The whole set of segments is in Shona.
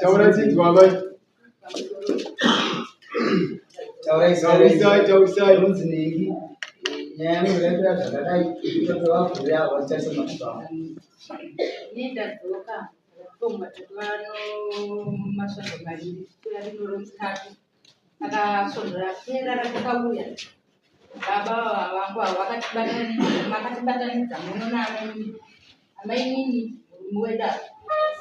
Taura chinzi wabai. Taura unzi niki. Nyama unaenda zvakadai kutotora kuya wachase mafamba. Nenda dzoka. Tomba tano mashondo maviri. Kuya rinoro mutatu. Akasondera kera rakauya. Baba vangu vakatibatanidza muno namainini muweda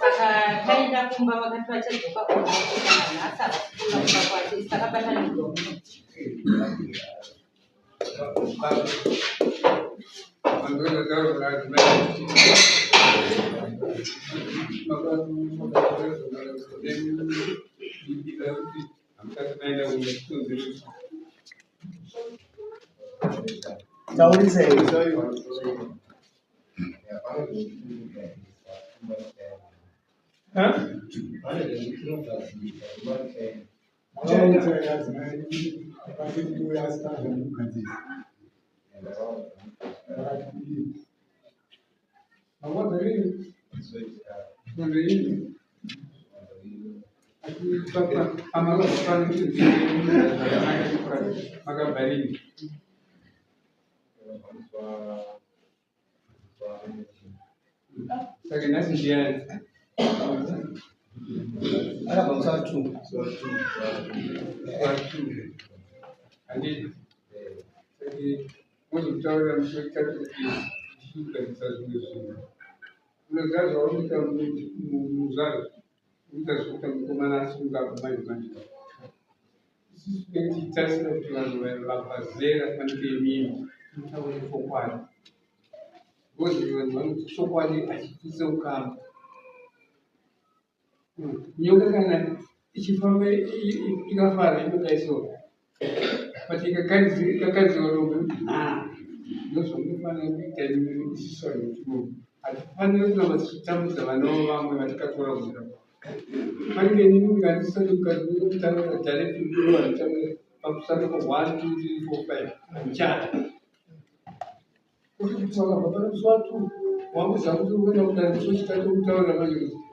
saka taenda kumba vakati vachadzoka kunhasa vachikula kumba kwacho sakabatanidzwa muno Taurisa nyoka kana ichifamba ikafara inodaiso but ikakadziwa rombo ndozvamunofanira kuita isisoni hatifaniri kuramba tichitambudza vana vamwe vatikatora muzira pange nini ndingatisoni kukataura direct vanotambura pamusana po 1 2 3 4 5 amuchata kuti vakabva panosuwa 2 wamuziva kuti uenda kudandisochitata kutaura manje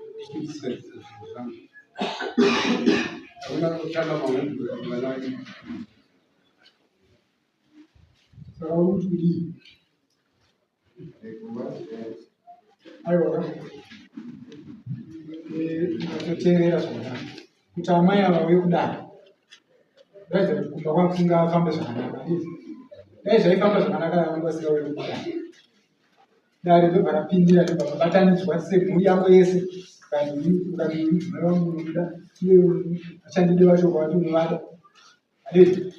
hakuna kutamba maundu vana vake saka uti kudii aiwa ndatoteerera zvakanaka kuti amai ava vauye kudaro ndaidza kuti kumba kwangu kungafambe zvakanaka dai zvaifamba zvakanaka vangu vasingauye kudaro dare ndobva rapindira ndobva mabatanidzwa semhuri yako yese ukaidzimai vangu unoda iwe achandide vacho kwavati unovada adii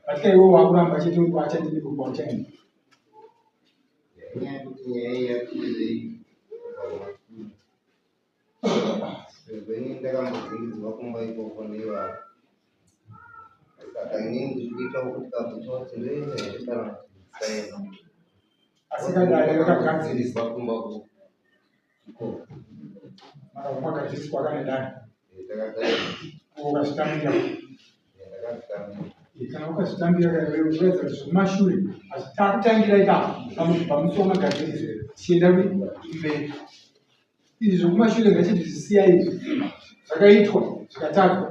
katika iwo wakuramba chete uri kwachandide kubva uchaenda ndakambodzidzwa kumba ikoko nevava saka inini ndikuita kuti kakuti ndoenda kana asikadare akagadziriswa kumba ko mara kwakadziswa kana dare ndakazvitambira kana ukazvitambira kakuratidza kuti zvomashure asi takutangira ipapo pamusuwo magadziriswe tichienda mberi izvi zvokumashure ngachiti zvisiya izvi zvakaitwa zvikatatwa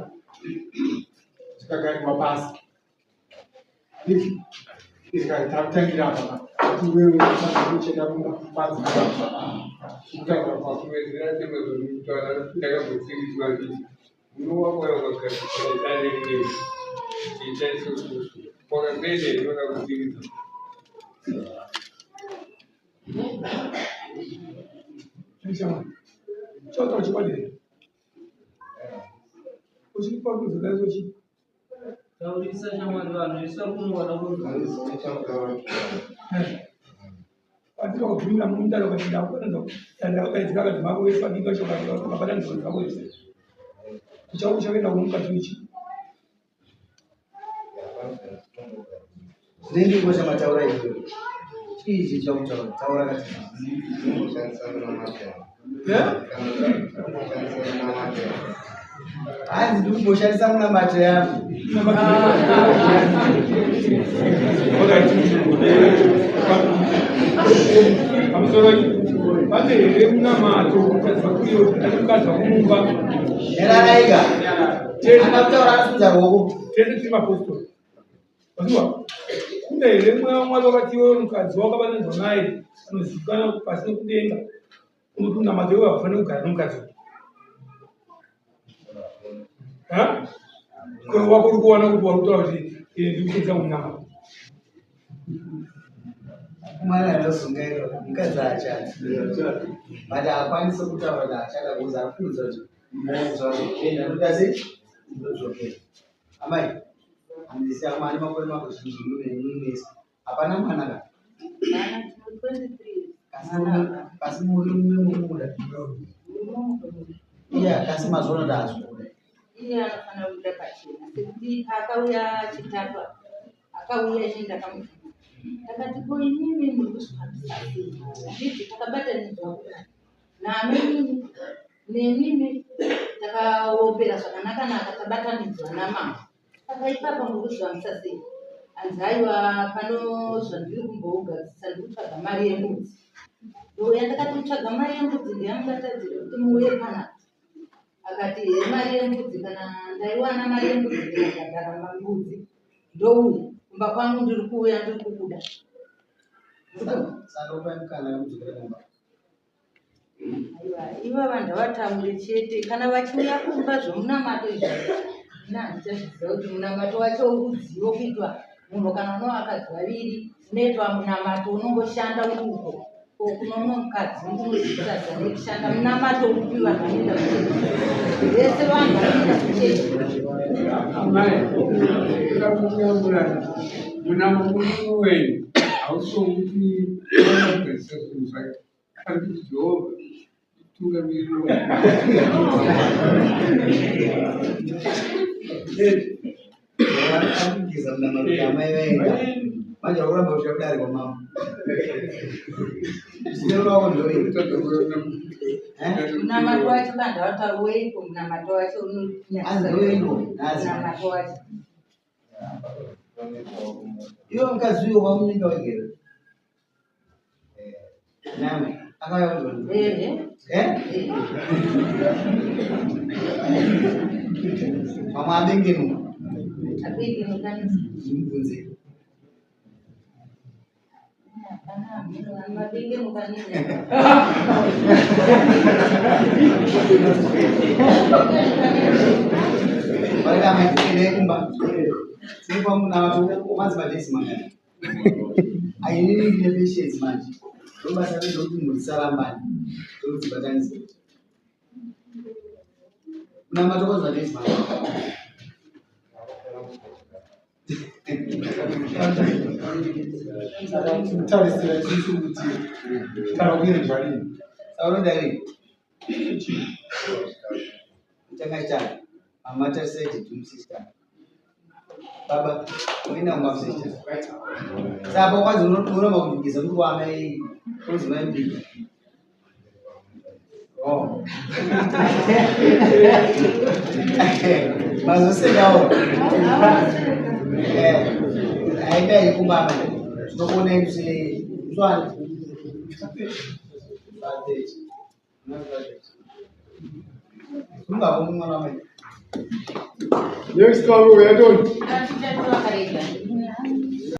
zvikagarirwa pasi izvi takutangira apa kuti wewe uchienda kumba kutaura kwakuwedzera temwe zvomutaura ndakambotsiriswa nditi unowakwaya wakagadziraitanei tiitaisosusu kwakakuende inoda kutsiridza chotaura chikwadire uchikwakuzodazochi taurisa shamwari vanhu isakumwana kwatira kubvumira mundaro kuti ndakaidzika kuti mako wese vadinga chokaabatanidzwa zvako wese kuchauku chakaenda kumukati ichi zvinendikosha mataura izvo chii chautaura kati hanzi ndiri kumboshandisa munamate yangu pamusoro Bate remuna mato kukazakuyo kukaza kumumba. Era raiga. Akataura asinza roko. Tese timapostoli. Wazwa? Kune remwe mwana wakati wewe mkazi wakabananzwa naye anozikana pasina kudenga. Unotunda mato wewe afane kugara nomkazi. Ha? Kwa wako kuona kuti wakutoa kuti ndikutenza unyama. Mwana anosungairo mukadzi achati. Bati akwanise kutaura kuti achada kuza afunza kuti muzvaenda ndoda sei? Ndozvokera. Amai, handisi amani makore mazhinji munesi. Hapana mwana ka? Kasi muri mumuda. Iya, kasi mazono ndazvo. Iya anofana kuita pachena. Sekuti akauya chitatu akauya chindakamufuna. Akati ko inini muri kuzvifambisa sei? Nditi takabatanidzwa namimi nemimi takaopera zvakanaka tabatanidzwa namama. Saka ipapo muri kuzvifambisa sei? Anzi aiwa pano zvandiri kumbogadzisa ndiri kutsvaga mari yembudzi. Ndoya ndakati kutsvaga mari yembudzi ndiyamubatadzira kuti muuye panapa. Akati mari yembudzi kana ndaiwana mari yembudzi ndikabhadhara mambudzi ndouya kumba kwangu ndiri kuuya ndiri kubuda. Saka upa mukana wekudzokera kumba. Aiwa iva vanhu vataure chete kana vachiuya kumba zvomunamato izvi ndinazviziva kuti munamato wacho urudzivo kuitwa munhu kana unovakadzi vaviri unoitwa munamato unongoshanda uko kunono mukadzi unozviziva nekushanda munamato upi vanhu vanoenda kuchete vese vanhu vanoenda kuchete. Amai, ndakakuyambura munamo murume wenyu hausomuti vanogadzisa zvinhu zvake ari kuti Jehovha tungamiriri Vanokandikisa munamato amai vaenda. Manje vakuramba kusvika kudare kwamama. Zvinorova ndoi. Munamato wacho vanhu vataura weiko munamato wacho munamato wacho. Iwe mukadzi uyo wamunyika wegere. Name akauya kuzoni. Mamwe abengenuka. Abengenuka ndimubvunze. Varika maitendei kumba. Sinipa munamato madzibadhesi mangani. Ainini ndine patience manje. Ndobasa rezvokuti mhuri sarambani. Ndokudzibatanisa. Munamato madzibadhesi mangani. Tarisira chisu kuti tarawire zvadini. Sauronda iri. Chakaita mama tarisira chitu sister. Baba, uina umafsisha. Sasa kwanza unaomba kujigiza mtu ambaye uzima mbi. Oh. Mazose yao. Aida ikumbaba. Tunokone msi mswali. Munga bomu mwana. Yes, to we don't. That's